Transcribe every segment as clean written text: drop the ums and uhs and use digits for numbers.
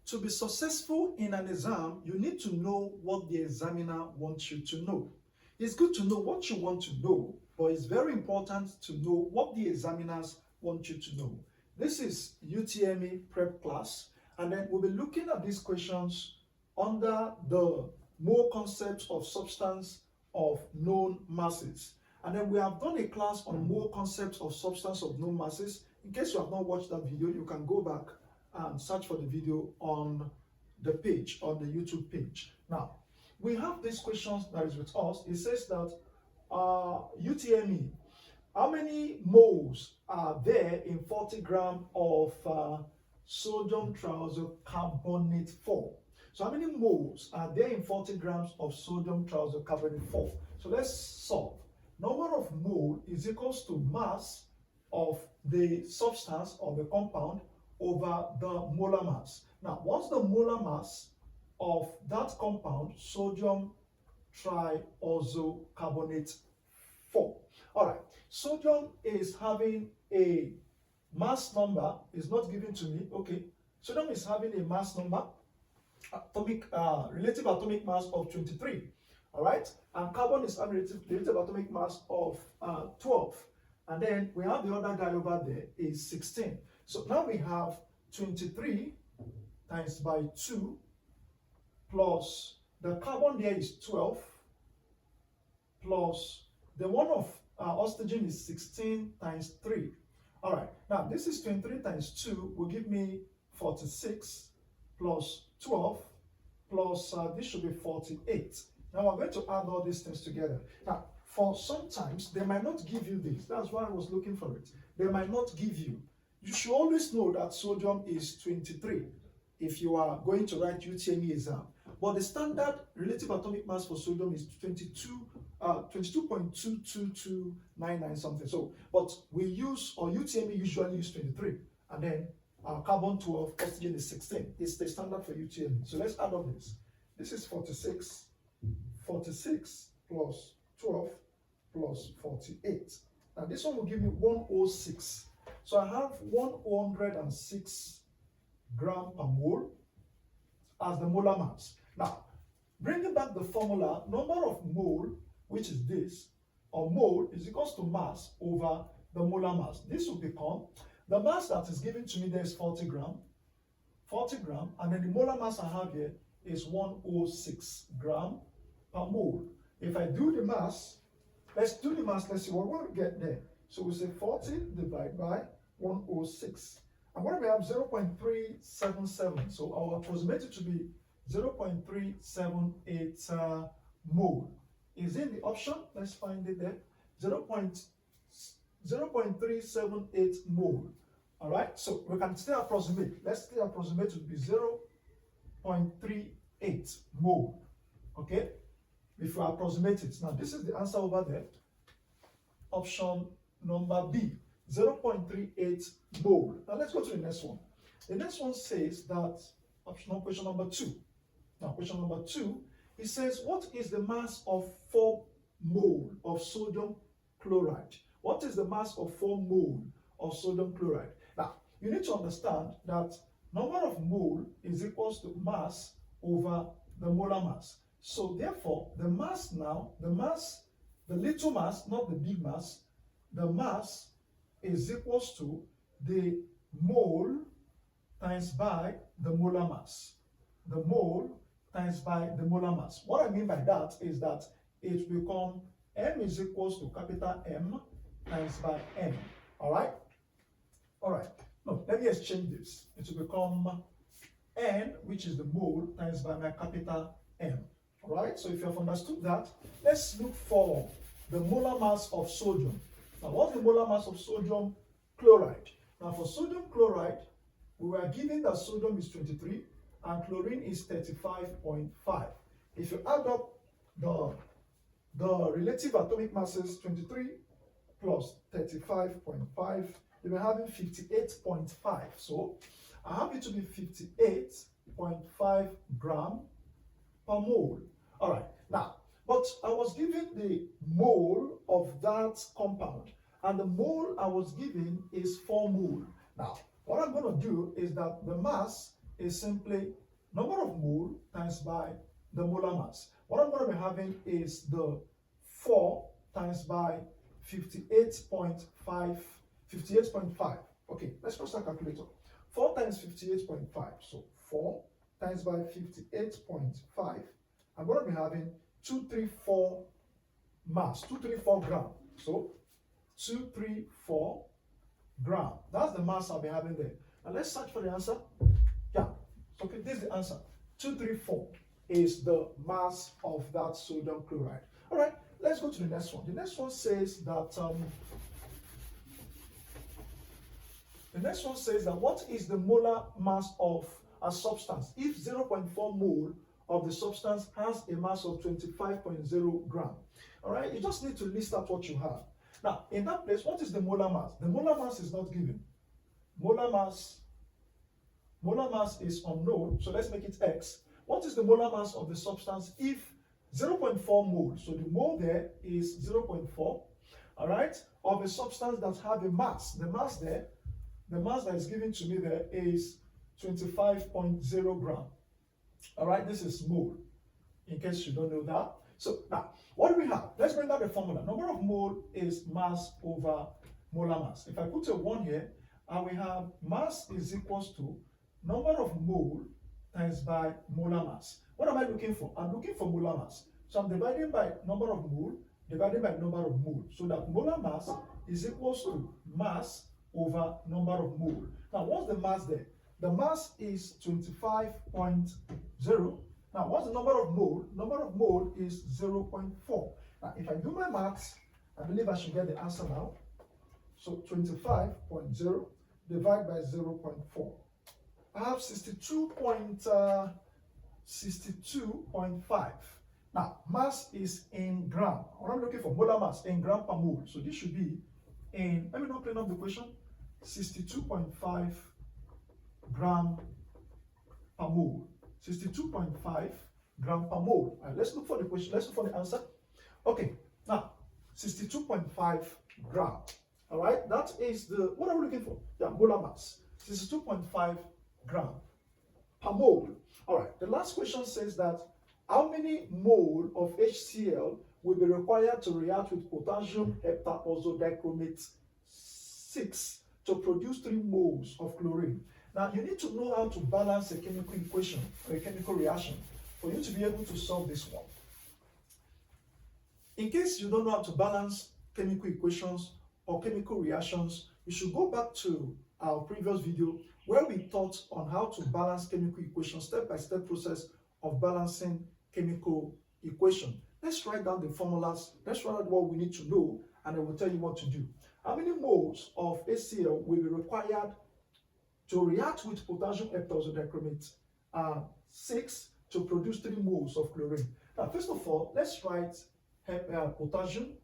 To be successful in an exam, you need to know what the examiner wants you to know. It's good to know what you want to know, but it's very important to know what the examiners want you to know. This is UTME prep class, and then we'll be looking at these questions under the mole concept of substance of known masses. And then we have done a class on mole concept of substance of known masses. In case you have not watched that video, you can go back and search for the video on the page, on the YouTube page. Now, we have these questions that is with us. It says that UTME, how many moles are there in 40 grams of sodium triiocarbonate 4? So how many moles are there in 40 grams of sodium triiocarbonate 4? So let's solve. Number of mole is equals to mass of the substance or the compound over the molar mass. Now, what's the molar mass of that compound, sodium triiocarbonate 4? All right, sodium is having a mass number, is not given to me, okay. Sodium is having a mass number, relative atomic mass of 23, all right, and carbon is having relative atomic mass of 12, and then we have the other guy over there is 16. So now we have 23 times by 2 plus the carbon there is 12 plus the one of oxygen is 16 times 3. All right, now this is 23 times 2 will give me 46 plus 12 plus this should be 48. Now we're going to add all these things together. Now, for sometimes they might not give you this. That's why I was looking for it. They might not give you. You should always know that sodium is 23 if you are going to write UTME exam. But the standard relative atomic mass for sodium is 22.22299 something. So, but we use, or UTME usually use 23, and then carbon 12, oxygen is 16. It's the standard for UTME. So let's add up this. This is 46 plus 12 plus 48. Now this one will give me 106. So I have 106 gram per mole as the molar mass. Now, bringing back the formula, number of mole, which is this, or mole is equals to mass over the molar mass. This will become, the mass that is given to me there is 40 gram, and then the molar mass I have here is 106 gram per mole. If I do the mass, let's do the mass, let's see what we'll get there. So we say 40 divided by 106. And what do we have? 0.377. So I'll approximate it to be 0.378 mole. Is in the option? Let's find it there. 0.378 mole. All right. So we can still approximate. Let's still approximate to be 0.38 mole. Okay. If we approximate it. Now this is the answer over there. Option number B. 0.38 mole. Now let's go to the next one. The next one says that question number 2. Now question number 2, it says what is the mass of 4 mole of sodium chloride? What is the mass of 4 mole of sodium chloride? Now you need to understand that number of mole is equals to mass over the molar mass. So therefore the mass now, the little mass, not the big mass, the mass is equals to the mole times by the molar mass. The mole times by the molar mass. What I mean by that is that it will become M is equals to capital M times by M. All right? All right. No, let me exchange this. It will become N, which is the mole, times by my capital M. All right? So if you have understood that, let's look for the molar mass of sodium. Now, what's the molar mass of sodium chloride? Now, for sodium chloride, we were given that sodium is 23 and chlorine is 35.5. If you add up the relative atomic masses, 23 plus 35.5, you'll be having 58.5. So, I have it to be 58.5 gram per mole. All right. Now, but I was given the mole of that compound, and the mole I was given is 4 mole. Now, what I'm going to do is that the mass is simply number of mole times by the molar mass. What I'm going to be having is the 4 times by 58.5. 58.5. Okay, let's cross that calculator. 4 times 58.5. So 4 times by 58.5. I'm going to be having 234 mass, 234 gram. So 234 gram. That's the mass I'll be having there. Now let's search for the answer. Yeah, okay, this is the answer. 234 is the mass of that sodium chloride. All right, let's go to the next one. The next one says that what is the molar mass of a substance if 0.4 mole of the substance has a mass of 25.0 gram? All right, you just need to list out what you have. Now, in that place, what is the molar mass? The molar mass is not given. Molar mass is unknown, so let's make it X. What is the molar mass of the substance if 0.4 mole, so the mole there is 0.4, all right, of a substance that have a mass. The mass that is given to me there is 25.0 gram. All right, this is mole, in case you don't know that. So now, what do we have? Let's bring out the formula. Number of mole is mass over molar mass. If I put a 1 here, and we have mass is equals to number of mole times by molar mass. What am I looking for? I'm looking for molar mass. So I'm dividing by number of mole, divided by number of mole. So that molar mass is equals to mass over number of mole. Now, what's the mass there? The mass is 25.0. Now, what's the number of mole? Number of mole is 0.4. Now, if I do my maths, I believe I should get the answer now. So 25.0 divided by 0.4. I have 62.5. Now, mass is in gram. What I'm looking for, molar mass in gram per mole. So this should be in, let me not clean up the question, 62.5 gram per mole. 62.5 gram per mole. All right, let's look for the question. Let's look for the answer. Okay, now 62.5 gram. All right, that is the, what are we looking for? Yeah, molar mass. 62.5 gram per mole. All right, the last question says that how many mole of HCl will be required to react with potassium heptaozodichromate 6 to produce 3 moles of chlorine? Now, you need to know how to balance a chemical equation or a chemical reaction for you to be able to solve this one. In case you don't know how to balance chemical equations or chemical reactions, you should go back to our previous video where we taught on how to balance chemical equations, step-by-step process of balancing chemical equation. Let's write down the formulas, let's write out what we need to know, and I will tell you what to do. How many moles of HCl will be required to react with potassium heptaozodichromate 6 to produce 3 moles of chlorine? Now, first of all, let's write potassium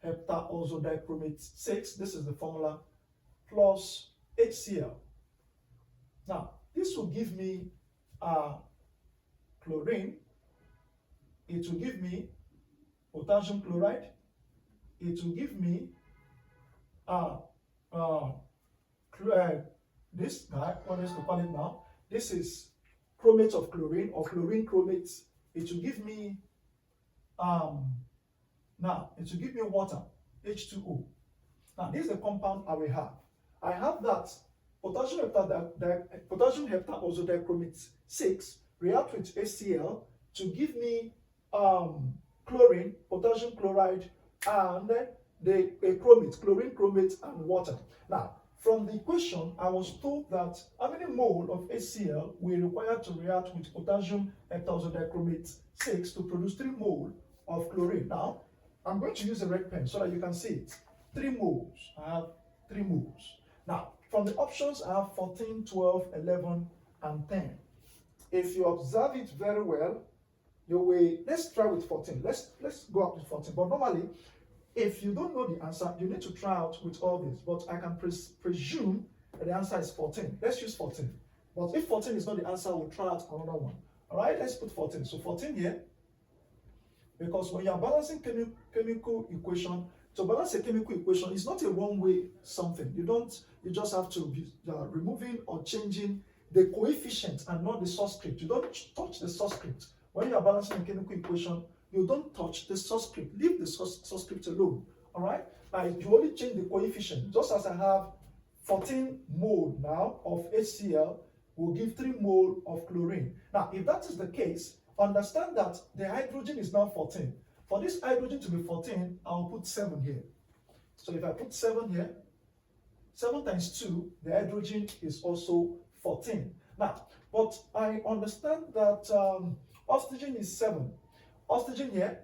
heptaozodichromate 6, this is the formula, plus HCl. Now, this will give me chlorine, it will give me potassium chloride, it will give me this guy, what else to call it now? This is chromate of chlorine or chlorine chromate. It will give me now it will give me water, H2O. Now this is the compound I will have. I have that potassium heptaozodichromate 6 react with HCl to give me chlorine, potassium chloride, and the chromate, chlorine chromate, and water. Now, from the equation, I was told that how many mole of HCl we require to react with potassium heptaozodichromate 6 to produce 3 mole of chlorine. Now, I'm going to use a red pen so that you can see it. 3 moles. I have 3 moles. Now, from the options, I have 14, 12, 11, and 10. If you observe it very well, you will, let's try with 14. Let's go up with 14. But normally, if you don't know the answer, you need to try out with all this. But I can presume that the answer is 14. Let's use 14. But if 14 is not the answer, we'll try out another one. All right, let's put 14. So 14 here. Because when you are balancing chemical equation, to balance a chemical equation is not a one-way something. You just have to be removing or changing the coefficient and not the subscript. You don't touch the subscript. When you are balancing a chemical equation, you don't touch the subscript. Leave the subscript alone. All right? Now, you only change the coefficient. Just as I have 14 mole now of HCl will give 3 mole of chlorine. Now, if that is the case, understand that the hydrogen is now 14. For this hydrogen to be 14, I'll put 7 here. So if I put 7 here, 7 times 2, the hydrogen is also 14. Now, but I understand that oxygen is 7. Oxygen here,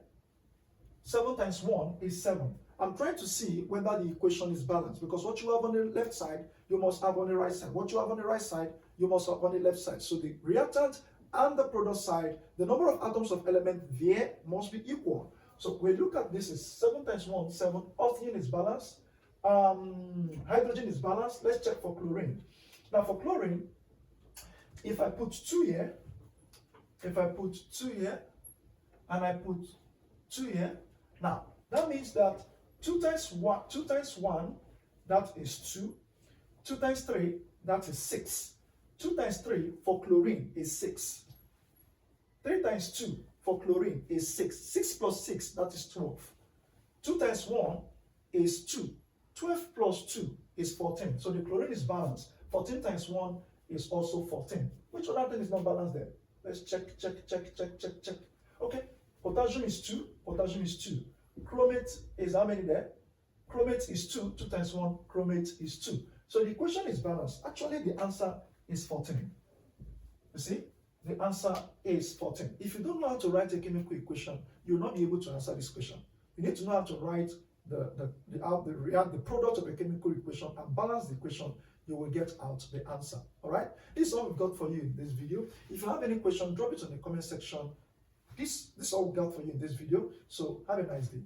7 times 1 is 7. I'm trying to see whether the equation is balanced, because what you have on the left side, you must have on the right side. What you have on the right side, you must have on the left side. So the reactant and the product side, the number of atoms of element there must be equal. So we look at this is 7 times 1, 7. Oxygen is balanced. Hydrogen is balanced. Let's check for chlorine. Now for chlorine, if I put 2 here, and I put 2 here, now that means that 2 times 1, that is 2. 2 times 3, that is 6. 2 times 3 for chlorine is 6. 3 times 2 for chlorine is 6. 6 plus 6, that is 12. 2 times 1 is 2. 12 plus 2 is 14. So the chlorine is balanced. 14 times 1 is also 14. Which other thing is not balanced there? Let's check. Okay, potassium is 2. Potassium is 2. Chromate is how many there? Chromate is 2. 2 times 1, chromate is 2. So the equation is balanced. Actually, the answer is 14. You see? The answer is 14. If you don't know how to write a chemical equation, you'll not be able to answer this question. You need to know how to write the product of a chemical equation and balance the equation. You will get out the answer. All right? This is all we've got for you in this video. If you have any question, drop it in the comment section. This is all we got for you in this video. So have a nice day.